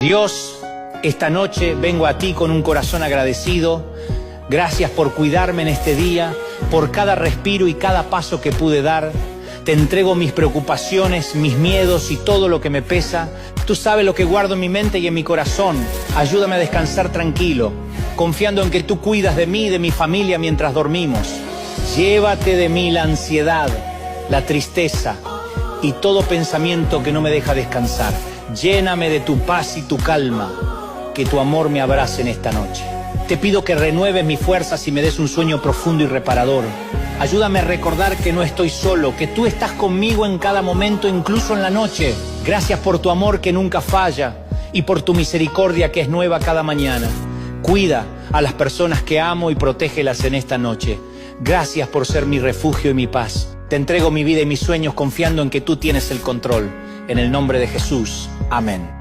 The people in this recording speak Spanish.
Dios, esta noche vengo a ti con un corazón agradecido. Gracias por cuidarme en este día, por cada respiro y cada paso que pude dar. Te entrego mis preocupaciones, mis miedos y todo lo que me pesa. Tú sabes lo que guardo en mi mente y en mi corazón. Ayúdame a descansar tranquilo, confiando en que tú cuidas de mí y de mi familia mientras dormimos. Llévate de mí la ansiedad, la tristeza y todo pensamiento que no me deja descansar. Lléname de tu paz y tu calma, que tu amor me abrace en esta noche. Te pido que renueves mis fuerzas y me des un sueño profundo y reparador. Ayúdame a recordar que no estoy solo, que tú estás conmigo en cada momento, incluso en la noche. Gracias por tu amor que nunca falla y por tu misericordia que es nueva cada mañana. Cuida a las personas que amo y protégelas en esta noche. Gracias por ser mi refugio y mi paz. Te entrego mi vida y mis sueños confiando en que tú tienes el control. En el nombre de Jesús. Amén.